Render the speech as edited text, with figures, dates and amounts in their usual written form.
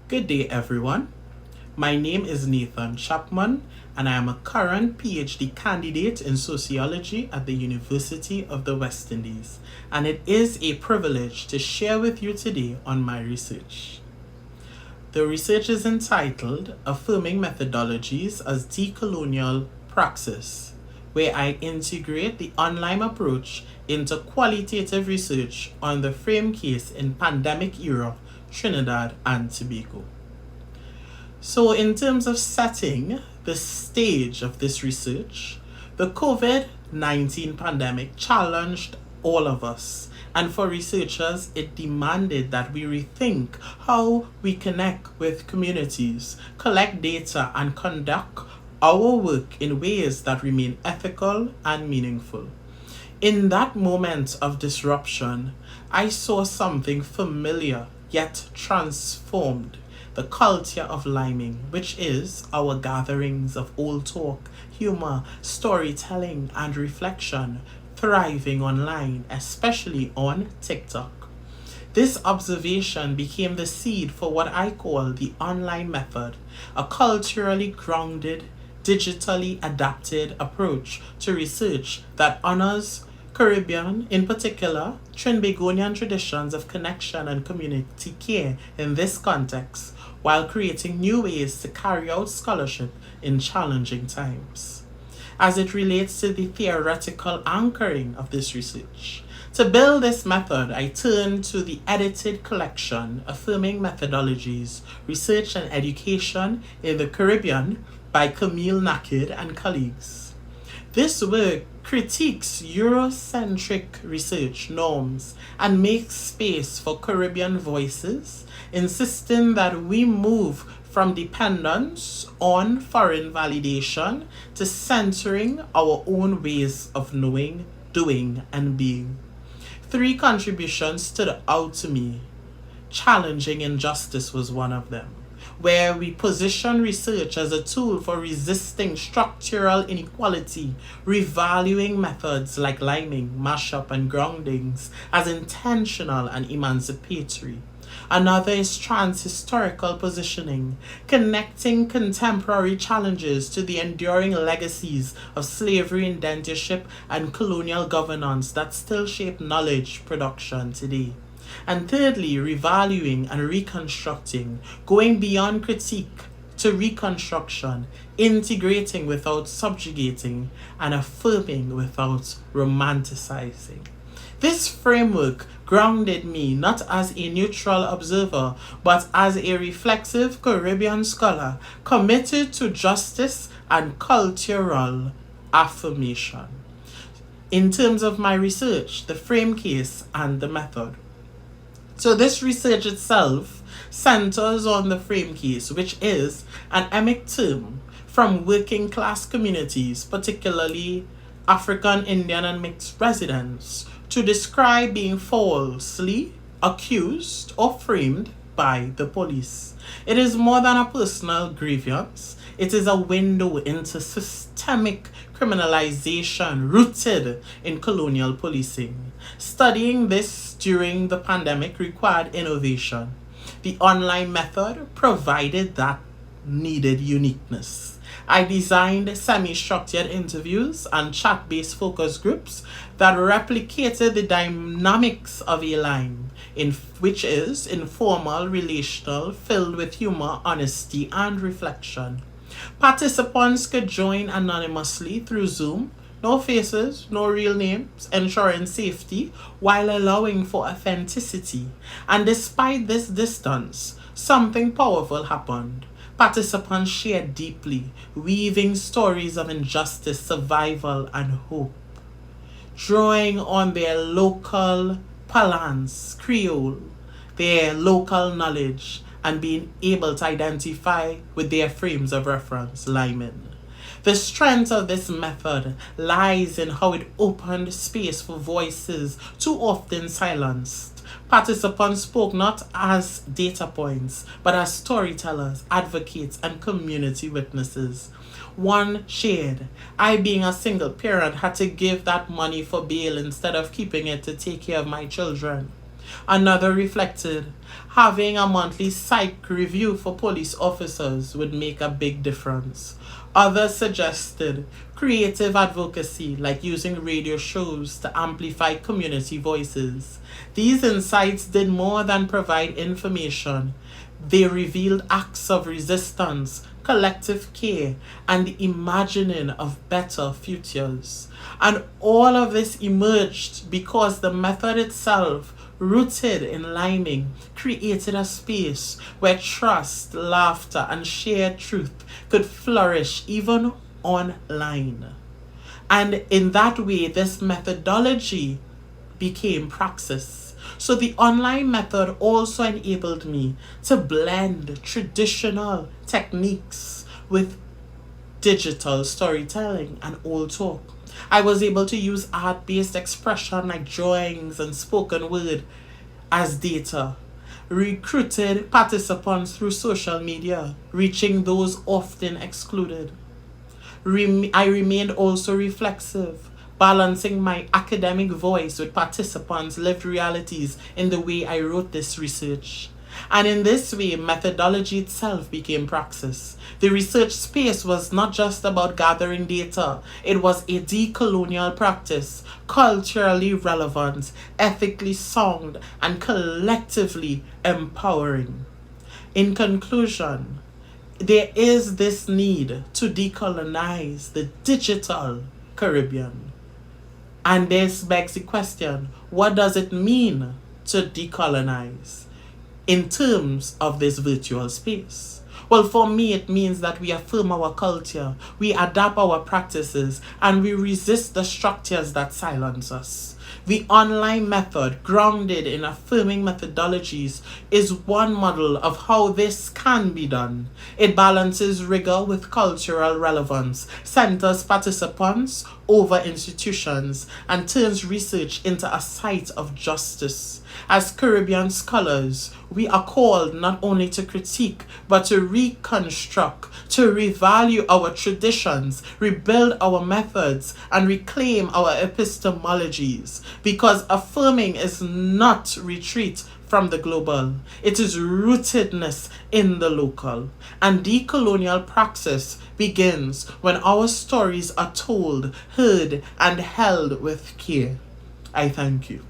Good day, everyone. My name is Nathan Chapman, and I am a current PhD candidate in sociology at the University of the West Indies, and it is a privilege to share with you today on my research. The research is entitled Affirming Methodologies as Decolonial Praxis, where I integrate the online approach into qualitative research on the frame case in pandemic era Trinidad and Tobago. So, in terms of setting the stage of this research, the COVID-19 pandemic challenged all of us. And for researchers, it demanded that we rethink how we connect with communities, collect data, and conduct our work in ways that remain ethical and meaningful. In that moment of disruption, I saw something familiar yet transformed: the culture of liming, which is our gatherings of old talk, humor, storytelling, and reflection, thriving online, especially on TikTok. This observation became the seed for what I call the online method, a culturally grounded, digitally adapted approach to research that honors Caribbean, in particular, Trinbagonian traditions of connection and community care in this context, while creating new ways to carry out scholarship in challenging times. As it relates to the theoretical anchoring of this research, to build this method, I turned to the edited collection Affirming Methodologies, Research and Education in the Caribbean by Camille Nakid and colleagues. This work critiques Eurocentric research norms and makes space for Caribbean voices, insisting that we move from dependence on foreign validation to centering our own ways of knowing, doing, and being. Three contributions stood out to me. Challenging injustice was one of them, where we position research as a tool for resisting structural inequality, revaluing methods like liming, mashup, and groundings as intentional and emancipatory. Another is trans-historical positioning, connecting contemporary challenges to the enduring legacies of slavery indentureship and colonial governance that still shape knowledge production today. And thirdly, revaluing and reconstructing, going beyond critique to reconstruction, integrating without subjugating, and affirming without romanticizing. This framework grounded me not as a neutral observer, but as a reflexive Caribbean scholar committed to justice and cultural affirmation. In terms of my research, the frame case, and the method. So this research itself centers on the frame case, which is an emic term from working class communities, particularly African, Indian, and mixed residents, to describe being falsely accused or framed by the police. It is more than a personal grievance. It is a window into systemic criminalization rooted in colonial policing. Studying this during the pandemic required innovation. The online method provided that needed uniqueness. I designed semi-structured interviews and chat-based focus groups that replicated the dynamics of a line, which is informal, relational, filled with humor, honesty, and reflection. Participants could join anonymously through Zoom, no faces, no real names, ensuring safety while allowing for authenticity. And despite this distance, something powerful happened. Participants shared deeply, weaving stories of injustice, survival, and hope, drawing on their local parlance, Creole, their local knowledge, and being able to identify with their frames of reference, Lyman. The strength of this method lies in how it opened space for voices too often silenced. Participants spoke not as data points, but as storytellers, advocates, and community witnesses. One shared, I, being a single parent, had to give that money for bail instead of keeping it to take care of my children. Another reflected, having a monthly psych review for police officers would make a big difference. Others suggested creative advocacy, like using radio shows to amplify community voices. These insights did more than provide information. They revealed acts of resistance, collective care, and the imagining of better futures. And all of this emerged because the method itself, rooted in liming, created a space where trust, laughter, and shared truth could flourish even online. And in that way, this methodology became praxis. So the online method also enabled me to blend traditional techniques with digital storytelling and old talk. I was able to use art-based expression like drawings and spoken word as data, recruited participants through social media, reaching those often excluded. I remained also reflexive, balancing my academic voice with participants' lived realities in the way I wrote this research. And in this way, methodology itself became praxis. The research space was not just about gathering data, it was a decolonial practice, culturally relevant, ethically sound, and collectively empowering. In conclusion, there is this need to decolonize the digital Caribbean. And this begs the question, what does it mean to decolonize in terms of this virtual space? Well, for me, it means that we affirm our culture, we adapt our practices, and we resist the structures that silence us. The online method, grounded in affirming methodologies, is one model of how this can be done. It balances rigor with cultural relevance, centers participants over institutions, and turns research into a site of justice. As Caribbean scholars, we are called not only to critique, but to reconstruct, to revalue our traditions, rebuild our methods, and reclaim our epistemologies. Because affirming is not retreat from the global. It is rootedness in the local. And decolonial praxis begins when our stories are told, heard, and held with care. I thank you.